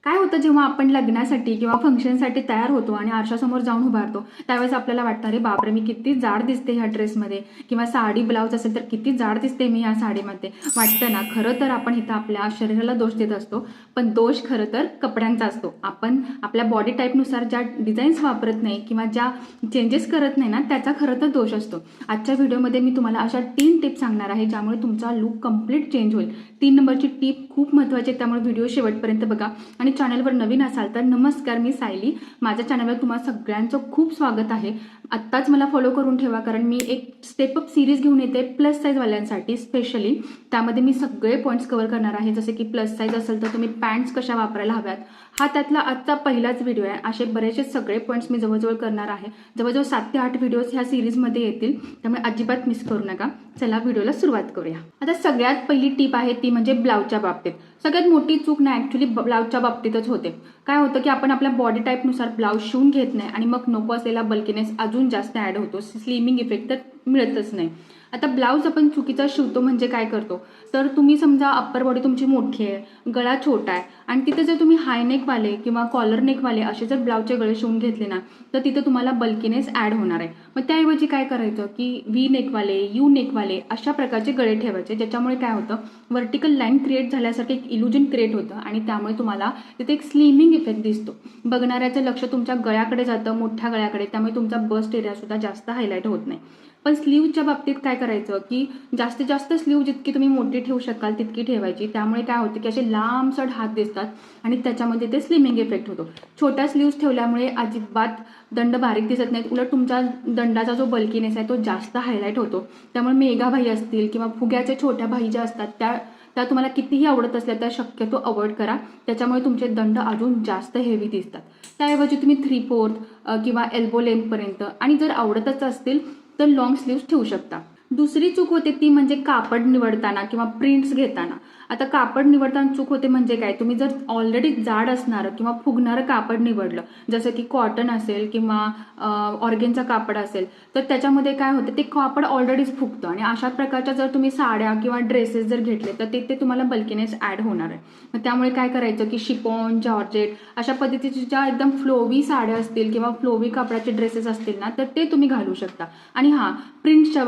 काय होतं जेव्हा आपण लग्नासाठी किंवा फंक्शनसाठी तयार होतो आणि आरशासमोर जाऊन उभारतो त्यावेळेस आपल्याला वाटतं अरे बापरे मी किती जाड दिसते ह्या ड्रेसमध्ये, किंवा साडी ब्लाऊज असेल तर किती जाड दिसते मी या साडीमध्ये. वाटतं ना. खरं तर आपण इथं आपल्या शरीराला दोष देत असतो, पण दोष खरं तर कपड्यांचा असतो. आपण आपल्या बॉडी टाईपनुसार ज्या डिझाईन्स वापरत नाही किंवा ज्या चेंजेस करत नाही ना, त्याचा खरं तर दोष असतो. आजच्या व्हिडिओमध्ये मी तुम्हाला अशा 3 टिप्स सांगणार आहे ज्यामुळे तुमचा लुक कम्प्लीट चेंज होईल. 3 नंबरची टिप खूप महत्त्वाची आहे, त्यामुळे व्हिडिओ शेवटपर्यंत बघा. आणि चॅनलवर नवीन असाल तर नमस्कार, मी सायली. माझ्या चॅनलवर तुम्हाला सगळ्यांचं खूप स्वागत आहे. आत्ताच मला फॉलो करून ठेवा, कारण मी एक स्टेप अप सिरीज घेऊन येते प्लस साईजवाल्यांसाठी स्पेशली. त्यामध्ये मी सगळे पॉईंट्स कव्हर करणार आहे. जसे की प्लस साईज असेल तर तुम्ही पॅन्ट्स कशा वापरायला हव्यात, हा त्यातला आजचा पहिलाच व्हिडिओ आहे. असे बरेचसे सगळे पॉईंट्स मी जवळजवळ करणार आहे. जवळजवळ 7 ते 8 व्हिडिओज ह्या सिरीजमध्ये येतील, त्यामुळे अजिबात मिस करू नका. चला व्हिडिओला सुरुवात करूया. आता सगळ्यात पहिली टिप आहे ती म्हणजे ब्लाऊजच्या बाबतीत. सगळ्यात मोठी चूक ना ॲक्च्युली ब्लाऊजच्या बाबतीतच होते. काय होतं की आपण आपल्या बॉडी टाईपनुसार ब्लाऊज शिवून घेत नाही आणि मग नको असलेला बल्कीनेस अजून जास्त ॲड होतो. स्लिमिंग इफेक्ट तर मिळतच नाही. आता ब्लाऊज आपण चुकीचा शिवतो म्हणजे काय करतो, तर तुम्ही समजा अप्पर बॉडी तुमची मोठी आहे, गळा छोटा आहे आणि तिथे जर तुम्ही हाय नेकवाले किंवा कॉलर नेकवाले असे जर ब्लाऊजचे गळे शिवून घेतले ना, तर तिथे तुम्हाला बल्कीनेस ॲड होणार आहे. मग त्याऐवजी काय करायचं की व्ही नेकवाले, यू नेकवाले अशा प्रकारचे गळे ठेवायचे, ज्याच्यामुळे काय होतं व्हर्टिकल लाईन क्रिएट झाल्यासारखं एक इल्युजन क्रिएट होतं आणि त्यामुळे तुम्हाला तिथे एक स्लिमिंग इफेक्ट दिसतो. बघणाऱ्याचं लक्ष तुमच्या गळ्याकडे जातं, मोठ्या गळ्याकडे, त्यामुळे तुमचा बस्ट एरियासुद्धा जास्त हायलाईट होत नाही. पण स्लीवच्या बाबतीत काय करायचं की जास्तीत जास्त स्लीव जितकी तुम्ही मोठी ठेवू शकाल तितकी ठेवायची. त्यामुळे काय होतं की असे लांबसड हात दिसतात आणि त्याच्यामध्ये ते स्लिमिंग इफेक्ट होतो. छोट्या स्लीव्स ठेवल्यामुळे अजिबात दंड बारीक दिसत नाहीत, उलट तुमच्या दंडाचा जो बल्कीनेस आहे तो जास्त हायलाईट होतो. त्यामुळे मेगा भाई असतील किंवा फुग्याच्या छोट्या भाई ज्या असतात त्या तुम्हाला कितीही आवडत असल्या तर शक्यतो अवॉइड करा. त्याच्यामुळे तुमचे दंड अजून जास्त हेवी दिसतात. त्याऐवजी तुम्ही 3/4 किंवा एल्बो लेंथपर्यंत, आणि जर आवडतच असतील तर लॉंग स्लीव्स ठेवू शकता. दुसरी चूक होते ती म्हणजे कापड निवडताना किंवा प्रिंट्स घेताना. आता कापड निवडताना चूक होते म्हणजे काय, तुम्ही जर ऑलरेडी जाड असणारं किंवा फुगणारं कापड निवडलं, जसं की कॉटन असेल किंवा ऑर्गेनचा कापड असेल, तर त्याच्यामध्ये काय होतं ते कापड ऑलरेडीच फुगतं आणि अशा प्रकारच्या जर तुम्ही साड्या किंवा ड्रेसेस जर घेतले तर ते तुम्हाला बल्कीनेस ॲड होणार आहे. मग त्यामुळे काय करायचं की शिफॉन, जॉर्जेट अशा पद्धतीच्या ज्या एकदम फ्लोवी साड्या असतील किंवा फ्लोवी कापडाचे ड्रेसेस असतील ना, तर ते तुम्ही घालू शकता. आणि हां, प्रिंट्सच्या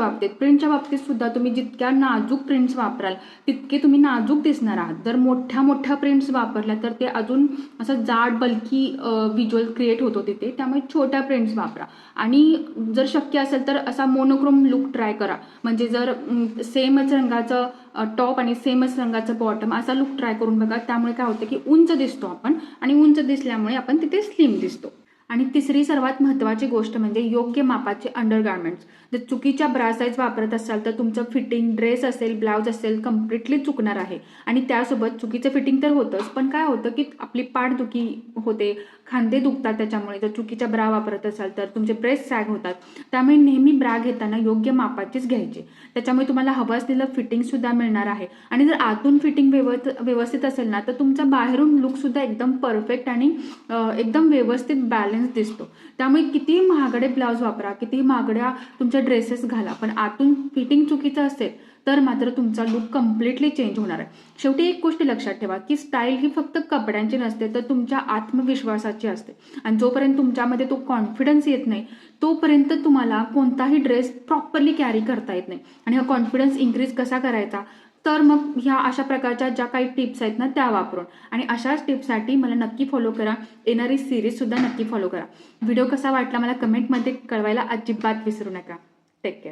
बाबतीत सुद्धा तुम्ही जितक्या नाजूक प्रिंट्स वापराल तितके तुम्ही नाजूक दिसणार आहात. जर मोठ्या प्रिंट्स वापरल्या तर ते अजून असं जाड बल्की व्हिज्युअल क्रिएट होतो तिथे. त्यामुळे छोट्या प्रिंट्स वापरा आणि जर शक्य असेल तर असा मोनोक्रोम लुक ट्राय करा. म्हणजे जर सेमच रंगाचं टॉप आणि सेमच रंगाचं बॉटम असा लुक ट्राय करून बघा. त्यामुळे काय होतं की उंच दिसतो आपण आणि उंच दिसल्यामुळे आपण तिथे स्लिम दिसतो. आणि तिसरी सर्वात महत्त्वाची गोष्ट म्हणजे योग्य मापाचे अंडरगार्मेंट्स. जर चुकीच्या ब्रा साईज वापरत असाल तर तुमचं फिटिंग ड्रेस असेल, ब्लाऊज असेल कम्प्लिटली चुकणार आहे. आणि त्यासोबत चुकीचं फिटिंग तर होतंच, पण काय होतं की आपली पाठदुखी होते, खांदे दुखतात त्याच्यामुळे. जर चुकीच्या ब्रा वापरत असाल तर तुमचे ब्रेस्ट सॅग होतात. त्यामुळे नेहमी ब्रा घेताना योग्य मापाचीच घ्यायची. त्याच्यामुळे तुम्हाला हवं असलेलं फिटिंगसुद्धा मिळणार आहे. आणि जर आतून फिटिंग व्यवस्थित असेल ना, तर तुमचा बाहेरून लुकसुद्धा एकदम परफेक्ट आणि एकदम व्यवस्थित बॅलन्स दिसतो. त्यामुळे कितीही महागडे ब्लाऊज वापरा, कितीही महागड्या तुमच्या ड्रेसेस घाला, पण आतून फिटिंग चुकीचं असेल तर मात्र तुमचा लुक कम्प्लिटली चेंज होणार आहे. शेवटी एक गोष्ट लक्षात ठेवा की स्टाईल ही फक्त कपड्यांची नसते, तर तुमच्या आत्मविश्वासाची असते. आणि जोपर्यंत तुमच्यामध्ये तो कॉन्फिडन्स येत नाही तोपर्यंत तुम्हाला कोणताही ड्रेस प्रॉपरली कॅरी करता येत नाही. आणि हा कॉन्फिडन्स इन्क्रीज कसा करायचा, तर मग ह्या अशा प्रकारच्या ज्या काही टिप्स आहेत ना त्या वापरून. आणि अशाच टिप्ससाठी मला नक्की फॉलो करा. येणारी सिरीजसुद्धा नक्की फॉलो करा. व्हिडिओ कसा वाटला मला कमेंटमध्ये कळवायला अजिबात विसरू नका. Take care.